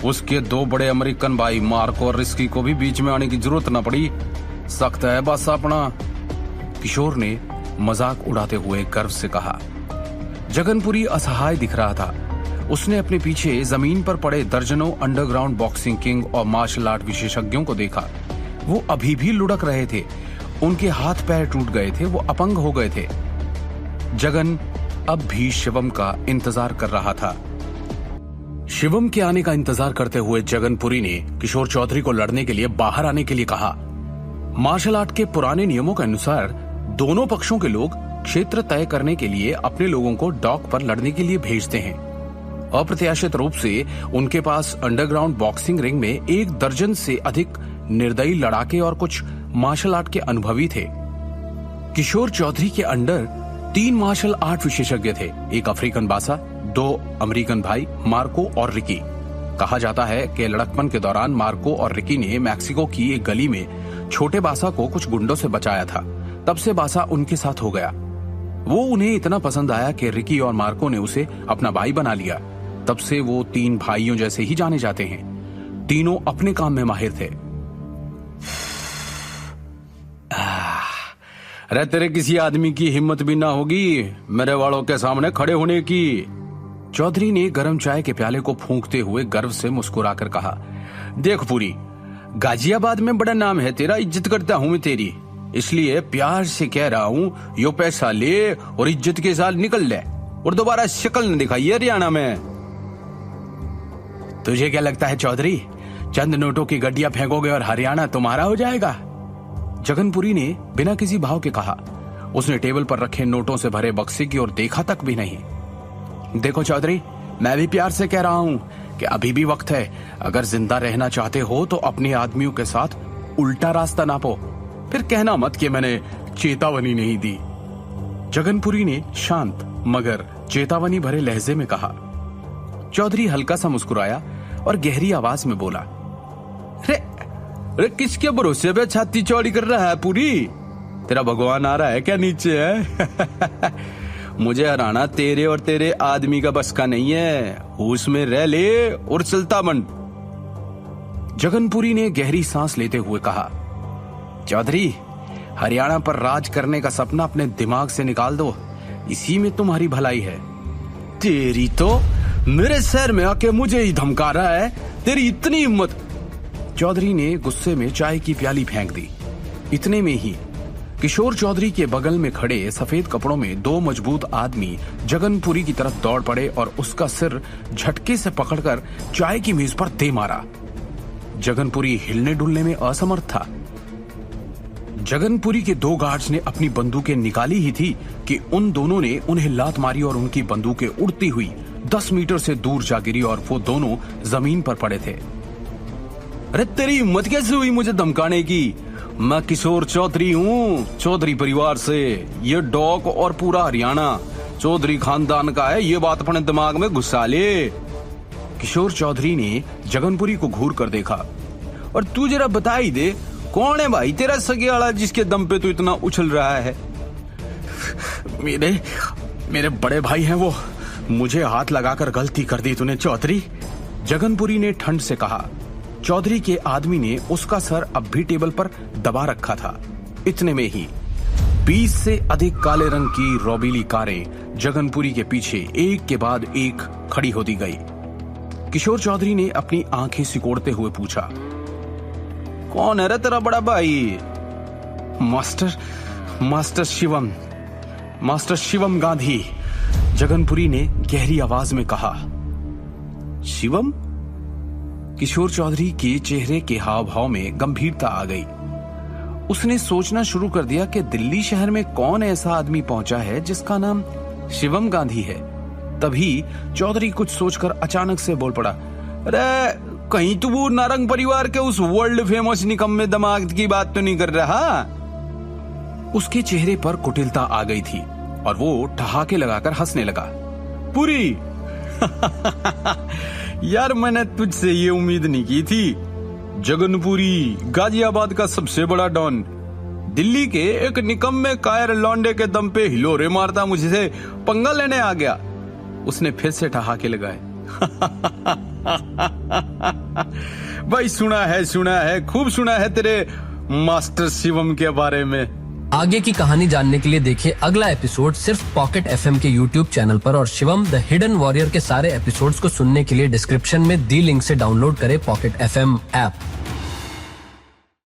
उसके दो बड़े अमेरिकन भाई मार्को और रिस्की को भी बीच में आने की जरूरत न पड़ी। सख्त है बस अपना। किशोर ने मजाक उड़ाते हुए गर्व से कहा। जगनपुरी असहाय दिख रहा था। उसने अपने पीछे जमीन पर पड़े दर्जनों अंडरग्राउंड बॉक्सिंग किंग और मार्शल आर्ट विशेषज्ञों को देखा। वो अभी भी लुढ़क रहे थे। उनके हाथ पैर टूट गए थे, वो अपंग हो गए थे। जगन अब भी शिवम का इंतजार कर रहा था। शिवम के आने का इंतजार करते हुए जगनपुरी ने किशोर चौधरी को लड़ने के लिए बाहर आने के लिए कहा। मार्शल आर्ट के पुराने नियमों के अनुसार दोनों पक्षों के लोग क्षेत्र तय करने के लिए अपने लोगों को डॉक पर लड़ने के लिए भेजते हैं। अप्रत्याशित रूप से उनके पास अंडरग्राउंड बॉक्सिंग रिंग में 1 दर्जन से अधिक निर्दयी लड़ाके और कुछ मार्शल आर्ट के अनुभवी थे। किशोर चौधरी के अंडर 3 मार्शल आर्ट विशेषज्ञ थे, 1 अफ्रीकन बासा, 2 अमेरिकन भाई मार्को और रिकी। कहा जाता है कि लड़कपन के दौरान मार्को और रिकी ने मैक्सिको की एक गली में छोटे बासा को कुछ गुंडों से बचाया था। तब से बासा उनके साथ हो गया। वो उन्हें इतना पसंद आया कि रिकी और मार्को ने उसे अपना भाई बना लिया। तब से वो 3 भाइयों जैसे ही जाने जाते हैं। तीनों अपने काम में माहिर थे। अरे तेरे किसी आदमी की हिम्मत भी ना होगी मेरे वालों के सामने खड़े होने की। चौधरी ने गर्म चाय के प्याले को फूंकते हुए गर्व से मुस्कुराकर कहा। देख पूरी, गाजियाबाद में बड़ा नाम है तेरा, इज्जत करता हूं मैं तेरी, इसलिए प्यार से कह रहा हूं यो पैसा ले और इज्जत के साथ निकल ले और दोबारा शक्ल न दिखाइए हरियाणा में। तुझे क्या लगता है चौधरी, चंद नोटों की गड्डियां फेंकोगे और हरियाणा तुम्हारा हो जाएगा? जगनपुरी ने बिना किसी भाव के कहा। उसने टेबल पर रखे नोटों से भरे बक्से की ओर देखा तक भी नहीं। देखो चौधरी, मैं भी प्यार से कह रहा हूं कि अभी भी वक्त है। अगर जिंदा रहना चाहते हो तो अपने आदमियों के साथ उल्टा रास्ता नापो, फिर कहना मत कि मैंने चेतावनी नहीं दी। जगनपुरी ने शांत मगर चेतावनी भरे लहजे में कहा। चौधरी हल्का सा मुस्कुराया और गहरी आवाज में बोला, अरे किसके भरोसे पे छाती चौड़ी कर रहा है पूरी? तेरा भगवान आ रहा है क्या नीचे है? मुझे हराना तेरे और तेरे आदमी का बस का नहीं है। उसमें रह ले और चलता बन। जगनपुरी ने गहरी सांस लेते हुए कहा। चौधरी, हरियाणा पर राज करने का सपना अपने दिमाग से निकाल दो, इसी में तुम्हारी भलाई है। तेरी तो मेरे शहर में आके मुझे ही धमका रहा है, तेरी इतनी हिम्मत। चौधरी ने गुस्से में चाय की प्याली फेंक दी। इतने में ही किशोर चौधरी के बगल में खड़े सफेद कपड़ों में 2 मजबूत आदमी जगनपुरी की तरफ दौड़ पड़े और उसका सिर झटके से पकड़कर चाय की मेज पर दे मारा। जगनपुरी हिलने डुलने में असमर्थ था। जगनपुरी के 2 गार्ड्स ने अपनी बंदूकें निकाली ही थी कि उन दोनों ने उन्हें लात मारी और उनकी बंदूकें उड़ती हुई 10 मीटर से दूर जा गिरी और वो दोनों जमीन पर पड़े थे। अरे तेरी हिम्मत कैसे हुई मुझे धमकाने की? मैं किशोर चौधरी हूँ, चौधरी परिवार से। ये डॉक और पूरा हरियाणा चौधरी खानदान का है, ये बात अपने दिमाग में घुसा ले। किशोर चौधरी ने जगनपुरी को घूर कर देखा। और तू जरा बता ही दे, कौन है भाई तेरा सगेवाला जिसके दम पे तू इतना उछल रहा है? मेरे बड़े भाई हैं वो। मुझे हाथ लगाकर गलती कर दी तूने चौधरी, जगनपुरी ने ठंड से कहा। चौधरी के आदमी ने उसका सर अब भी टेबल पर दबा रखा था। इतने में ही 20 से अधिक काले रंग की रोबीली कारें जगनपुरी के पीछे एक के बाद एक खड़ी होती गई। किशोर चौधरी ने अपनी आंखें सिकोड़ते हुए पूछा, कौन है रे तेरा बड़ा भाई? मास्टर शिवम गांधी, जगनपुरी ने गहरी आवाज में कहा। शिवम? किशोर चौधरी के चेहरे के हाव भाव में गंभीरता आ गई। उसने सोचना शुरू कर दिया कि दिल्ली शहर में कौन ऐसा आदमी पहुंचा है जिसका नाम शिवम गांधी है। तभी चौधरी कुछ सोचकर अचानक से बोल पड़ा, अरे कहीं तो वो नारंग परिवार के उस वर्ल्ड फेमस निकम्मे दामाद की बात तो नहीं कर रहा? उसके चेहरे पर कुटिलता आ गई थी और वो ठहाके लगाकर हंसने लगा। पूरी यार, मैंने तुझसे ये उम्मीद नहीं की थी। जगनपुरी गाजियाबाद का सबसे बड़ा डॉन दिल्ली के एक निकम्मे कायर लौंडे के दम पे हिलोरे मारता मुझसे पंगा लेने आ गया। उसने फिर से ठहाके लगाए। भाई सुना है, खूब सुना है तेरे मास्टर शिवम के बारे में। आगे की कहानी जानने के लिए देखिए अगला एपिसोड सिर्फ पॉकेट एफएम के यूट्यूब चैनल पर, और शिवम द हिडन वॉरियर के सारे एपिसोड्स को सुनने के लिए डिस्क्रिप्शन में दी लिंक से डाउनलोड करें पॉकेट एफएम ऐप।